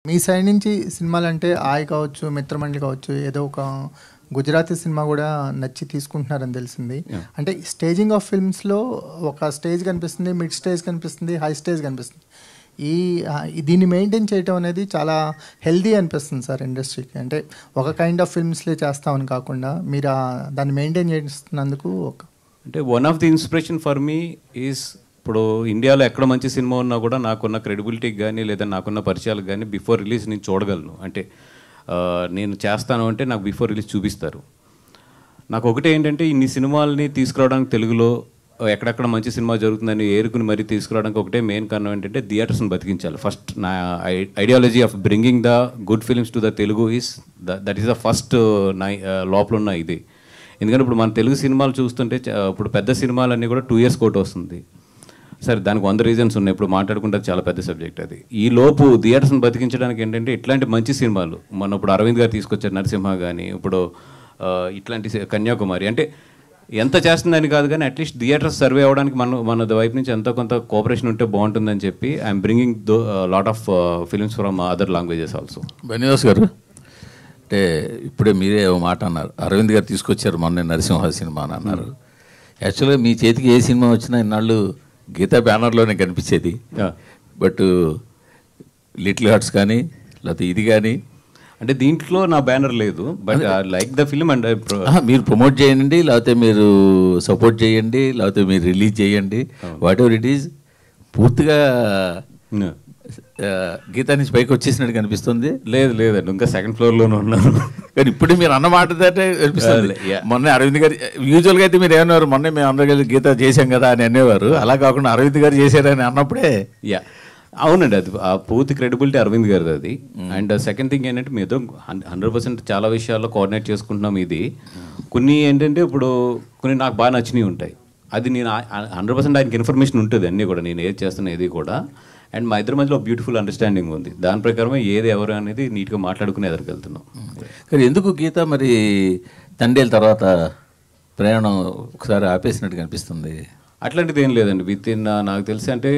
మీ side నుంచి సినిమాలంటే 'ఆయ్' కావచ్చు, 'మిత్రమండలి' కావచ్చు, ఏదో ఒక గుజరాతీ సినిమా కూడా నచ్చి తీసుకుంటున్నారని తెలిసింది. అంటే స్టేజింగ్ ఆఫ్ ఫిల్మ్స్‌లో ఒక స్టేజ్ కనిపిస్తుంది, మిడ్ స్టేజ్ కనిపిస్తుంది, హై స్టేజ్ కనిపిస్తుంది. దీన్ని మెయింటైన్ చేయటం అనేది చాలా హెల్దీ అనిపిస్తుంది సార్ ఇండస్ట్రీకి. అంటే ఒక కైండ్ ఆఫ్ ఫిల్మ్స్‌లే చేస్తామని కాకుండా మీరు దాన్ని మెయింటైన్ చేస్తున్నందుకు అంటే one of the inspiration for me is ఇప్పుడు ఇండియాలో ఎక్కడ మంచి సినిమా ఉన్నా కూడా నాకున్న క్రెడిబిలిటీకి కానీ లేదా నాకున్న పరిచయాలకు కానీ బిఫోర్ రిలీజ్ నేను చూడగలను. అంటే నేను చేస్తాను అంటే నాకు బిఫోర్ రిలీజ్ చూపిస్తారు. నాకు ఒకటే ఏంటంటే ఇన్ని సినిమాలని తీసుకురావడానికి తెలుగులో ఎక్కడెక్కడ మంచి సినిమా జరుగుతుందని ఏరుకుని మరీ తీసుకురావడానికి ఒకటే మెయిన్ కారణం ఏంటంటే థియేటర్స్ని బతికించాలి. ఫస్ట్ నా ideology of bringing the good films to the Telugu is that is the first లోపల ఉన్న ఇది. ఎందుకంటే ఇప్పుడు మన తెలుగు సినిమాలు చూస్తుంటే ఇప్పుడు పెద్ద సినిమాలన్నీ కూడా 2 years కోట్ వస్తుంది. సరే దానికి 100 reasons ఉన్నాయి, ఇప్పుడు మాట్లాడుకుంటే చాలా పెద్ద సబ్జెక్ట్ అది. ఈ లోపు థియేటర్స్ని బతికించడానికి ఏంటంటే ఇట్లాంటి మంచి సినిమాలు మన ఇప్పుడు అరవింద్ గారు తీసుకొచ్చారు, నరసింహ కానీ ఇప్పుడు ఇట్లాంటి కన్యాకుమారి, అంటే ఎంత చేస్తుందని కాదు కానీ అట్లీస్ట్ థియేటర్స్ సర్వే అవ్వడానికి మన వైపు నుంచి ఎంతో కొంత కోఆపరేషన్ ఉంటే బాగుంటుందని చెప్పి I'm bringing lot of films from other languages also. Bunny Vas గారు, అంటే ఇప్పుడే మీరే ఓ మాట అన్నారు, అరవింద్ గారు తీసుకొచ్చారు మొన్న నరసింహ సినిమా అని అన్నారు. యాక్చువల్గా మీ చేతికి ఏ సినిమా వచ్చినా ఇన్నాళ్ళు గీతా బ్యానర్లోనే కనిపించేది. బట్ లిటిల్ హార్ట్స్ కానీ లేకపోతే ఇది కానీ అంటే దీంట్లో నా బ్యానర్ లేదు, but like the film and మీరు ప్రమోట్ చేయండి, లేకపోతే మీరు సపోర్ట్ చేయండి, లేకపోతే మీరు రిలీజ్ చేయండి, వాట్ ఎవర్ ఇట్ ఈజ్, పూర్తిగా గీతా నుంచి పైకి వచ్చేసినట్టు కనిపిస్తుంది. లేదండి, ఇంకా 2nd floorలోనే ఉన్నాను. కానీ ఇప్పుడు మీరు అన్నమాట కనిపిస్తుంది. మొన్న అరవింద్ గారు యూజువల్గా అయితే మీరు ఏమన్నారు, మొన్న మేము అందరూ కలిసి గీత చేశాం కదా అని అనేవారు. అలా కాకుండా అరవింద్ గారు చేశారని అన్నప్పుడే అవునండి, అది ఆ పూర్తి క్రెడిబిలిటీ అరవింద్ గారిది అది. అండ్ సెకండ్ థింగ్ ఏంటంటే మీతో 100% చాలా విషయాల్లో కోఆర్డినేట్ చేసుకుంటున్నాం. ఇది కొన్ని ఏంటంటే ఇప్పుడు కొన్ని నాకు బాగా నచ్చినవి ఉంటాయి, అది నేను 100% ఆయనకి ఇన్ఫర్మేషన్ ఉంటుంది అన్నీ కూడా, నేను ఏది చేస్తున్నా ఏది కూడా. అండ్ మా ఇద్దరి మధ్యలో బ్యూటిఫుల్ అండర్స్టాండింగ్ ఉంది, దాని ప్రకారమే ఏది ఎవరు అనేది నీట్గా మాట్లాడుకుని ఎదురుకెళ్తున్నాం. కానీ ఎందుకు గీత మరి తండేల తర్వాత ప్రయాణం ఒకసారి ఆపేసినట్టు కనిపిస్తుంది? అట్లాంటిది ఏం లేదండి, విత్ ఇన్ నాకు తెలిసి అంటే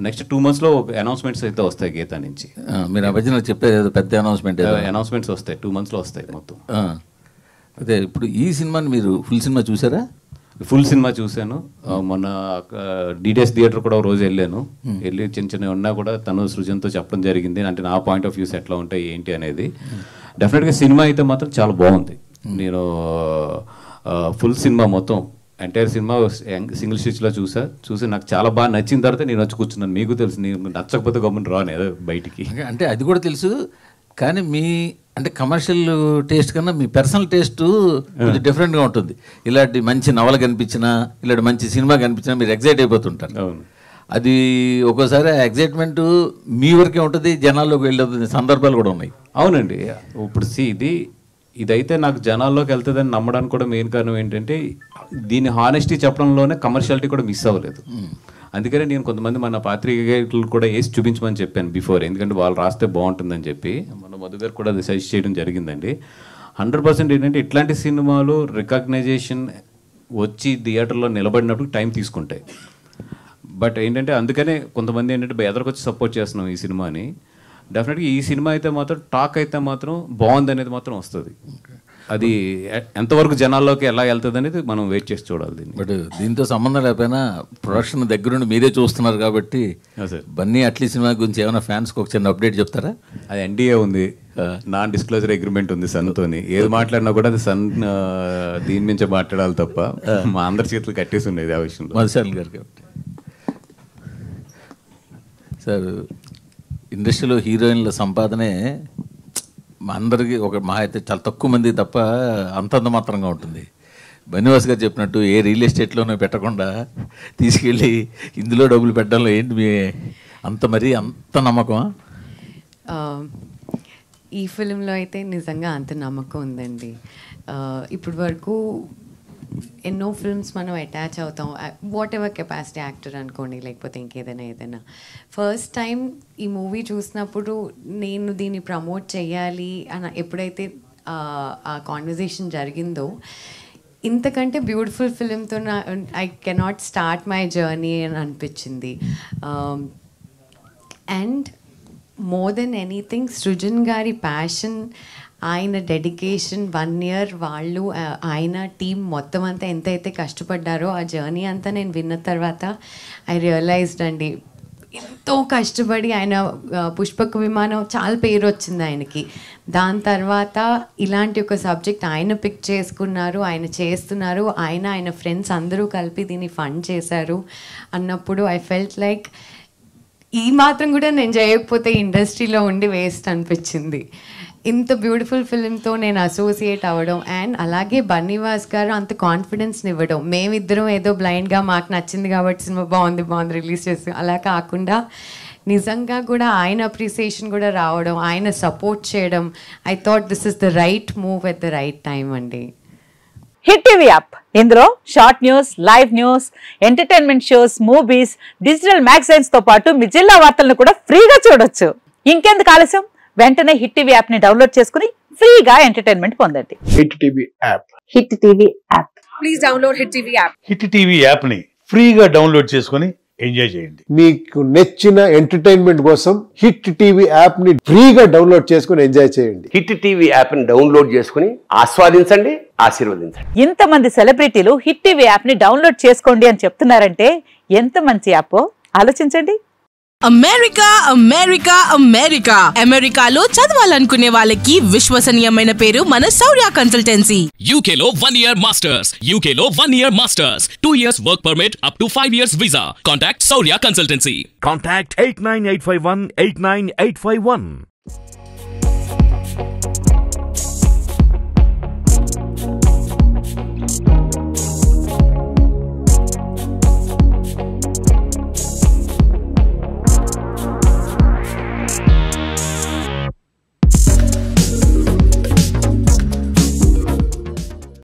నెక్స్ట్ 2 monthsలో అనౌన్స్మెంట్స్ అయితే వస్తాయి గీతా నుంచి. మీరు ఆ మధ్యన చెప్పేది పెద్ద అనౌన్స్మెంట్స్ వస్తాయి, 2 monthsలో వస్తాయి మొత్తం. అదే ఇప్పుడు ఈ సినిమాని మీరు ఫుల్ సినిమా చూసారా? ఫుల్ సినిమా చూశాను. మొన్న డిటిఎస్ థియేటర్ కూడా ఒక రోజు వెళ్ళి చిన్న ఉన్నా కూడా తను సృజన్తో చెప్పడం జరిగింది, అంటే నా పాయింట్ ఆఫ్ వ్యూస్ ఎట్లా ఉంటాయి ఏంటి అనేది. డెఫినెట్గా సినిమా అయితే మాత్రం చాలా బాగుంది. నేను ఫుల్ సినిమా మొత్తం ఎంటైర్ సినిమా సింగిల్ స్టిచ్లో చూసి నాకు చాలా బాగా నచ్చిన తర్వాత నేను వచ్చి కూర్చున్నాను. మీకు తెలుసు, నేను నచ్చకపోతే గమ్మున రాను ఏదో బయటికి. అంటే అది కూడా తెలుసు, కానీ మీ అంటే కమర్షియల్ టేస్ట్ కన్నా మీ పర్సనల్ టేస్ట్ కొంచెం డిఫరెంట్గా ఉంటుంది. ఇలాంటి మంచి నవల కనిపించినా, ఇలాంటి మంచి సినిమా కనిపించినా మీరు ఎగ్జైట్ అయిపోతుంటారు. అవును, అది ఒక్కోసారి ఎగ్జైట్మెంట్ మీ వరకే ఉంటుంది, జనాల్లోకి వెళ్ళే సందర్భాలు కూడా ఉన్నాయి. అవునండి, ఇప్పుడు ఇదైతే నాకు జనాల్లోకి వెళ్తుందని నమ్మడానికి కూడా మెయిన్ కారణం ఏంటంటే దీని హానెస్టీ చెప్పడంలోనే కమర్షియాలిటీ కూడా మిస్ అవ్వలేదు. అందుకనే నేను కొంతమంది మన పాత్రికేయులు కూడా వేసి చూపించమని చెప్పాను బిఫోర్, ఎందుకంటే వాళ్ళు రాస్తే బాగుంటుందని చెప్పి. మన మధు గారు కూడా అది సజెస్ట్ చేయడం జరిగిందండి. 100% ఏంటంటే ఇట్లాంటి సినిమాలు రికగ్నైజేషన్ వచ్చి థియేటర్లో నిలబడినప్పుడు టైం తీసుకుంటాయి. బట్ ఏంటంటే అందుకనే కొంతమంది ఏంటంటే ఎదరికొచ్చి సపోర్ట్ చేస్తున్నాం ఈ సినిమాని. డెఫినెట్గా ఈ సినిమా అయితే మాత్రం టాక్ అయితే మాత్రం బాగుంది అనేది మాత్రం వస్తుంది. అది ఎంతవరకు జనాల్లోకి ఎలా వెళ్తుంది అనేది మనం వెయిట్ చేసి చూడాలి దీన్ని. బట్ దీంతో సంబంధం లేకపోయినా ప్రొడక్షన్ దగ్గరుండి మీరే చూస్తున్నారు కాబట్టి బన్నీ అట్లీ సినిమా గురించి ఏమైనా ఫ్యాన్స్కి ఒక చిన్న అప్డేట్ చెప్తారా? అది NDA ఉంది, నాన్ డిస్క్లోజర్ అగ్రిమెంట్ ఉంది సన్తోని. ఏది మాట్లాడినా కూడా అది సన్ దీని నుంచే మాట్లాడాలి తప్ప మా అందరి చేతులు కట్టేసి ఉండేది ఆ విషయంలో. మధుశాలి గారు కాబట్టి సార్, ఇండస్ట్రీలో హీరోయిన్ల సంపాదనే మా అందరికీ మా అయితే చాలా తక్కువ మంది తప్ప అంతంత మాత్రంగా ఉంటుంది. బన్నివాస్ గారు చెప్పినట్టు ఏ రియల్ ఎస్టేట్లోనూ పెట్టకుండా తీసుకెళ్ళి ఇందులో డబ్బులు పెట్టడంలో ఏంటి మీ అంత నమ్మకమా? ఈ ఫిలింలో అయితే నిజంగా అంత నమ్మకం ఉందండి. ఇప్పటి వరకు ఎన్నో ఫిల్మ్స్ మనం అటాచ్ అవుతాం, వాట్ ఎవర్ కెపాసిటీ యాక్టర్ అనుకోండి, లేకపోతే ఏదైనా. ఫస్ట్ టైం ఈ మూవీ చూసినప్పుడు నేను దీన్ని ప్రమోట్ చేయాలి అని ఎప్పుడైతే ఆ కాన్వర్జేషన్ జరిగిందో, ఇంతకంటే బ్యూటిఫుల్ ఫిలింతో I cannot start my journey అని అనిపించింది. And more than anything Srujan గారి ప్యాషన్, ఆయన డెడికేషన్, 1 year వాళ్ళు ఆయన టీం మొత్తం అంతా ఎంతైతే కష్టపడ్డారో ఆ జర్నీ అంతా నేను విన్న తర్వాత ఐ రియలైజ్డ్ అండి, ఎంతో కష్టపడి ఆయన పుష్పక విమానం చాలా పేరు వచ్చింది ఆయనకి. దాని తర్వాత ఇలాంటి ఒక సబ్జెక్ట్ ఆయన పిక్ చేసుకున్నారు, ఆయన చేస్తున్నారు, ఆయన ఫ్రెండ్స్ అందరూ కలిపి దీన్ని ఫండ్ చేశారు అన్నప్పుడు ఐ ఫెల్ట్ లైక్ ఈ మాత్రం కూడా నేను చేయకపోతే ఇండస్ట్రీలో ఉండి వేస్ట్ అనిపించింది. ఇంత బ్యూటిఫుల్ ఫిల్మ్తో నేను అసోసియేట్ అవ్వడం, అండ్ అలాగే బన్నీవాస్ గారు అంత కాన్ఫిడెన్స్ని ఇవ్వడం. మేమిద్దరం ఏదో బ్లైండ్గా మాకు నచ్చింది కాబట్టి సినిమా బాగుంది రిలీజ్ చేస్తాం అలా కాకుండా నిజంగా కూడా ఆయన అప్రిసియేషన్ కూడా రావడం, ఆయన సపోర్ట్ చేయడం, I thought this is the right move at the right time అండి. హిట్ టీవీ యాప్, ఇందులో short news, live news, entertainment shows, movies, digital magazines తో పాటు మీ జిల్లా వార్తలను కూడా ఫ్రీగా చూడొచ్చు. ఇంకెందుకు ఆలస్యం, వెంటనే హిట్ టీవీ యాప్ ని డౌన్లోడ్ చేసుకుని ఫ్రీగా ఎంటర్టైన్మెంట్ పొందండి. Hit TV app. Hit TV app. Please download hit TV app. Hit TV app ని ఫ్రీగా డౌన్లోడ్ చేసుకుని ఎంజాయ్ చేయండి. మీకు నచ్చిన ఎంటర్టైన్మెంట్ కోసం హిట్ టీవీ యాప్ ని ఫ్రీగా డౌన్లోడ్ చేసుకుని ఎంజాయ్ చేయండి. హిట్ టీవీ యాప్ ని డౌన్లోడ్ చేసుకుని ఆస్వాదించండి, ఆశీర్వదించండి. ఇంతమంది సెలబ్రిటీలు హిట్ టీవీ యాప్ ని డౌన్లోడ్ చేసుకోండి అని చెప్తున్నారంటే ఎంత మంచి యాప్ ఆలోచించండి. అమెరికా అమెరికా అమెరికా అమెరికాలో చదవాలనుకునే వాళ్ళకి విశ్వసనీయమైన పేరు మన శౌర్య కన్సల్టెన్సీ. UK లో 1 year masters, UK లో 1 year masters, 2 years work permit up to 5 years visa. Contact Saurya Consultancy. Contact 89851 89851.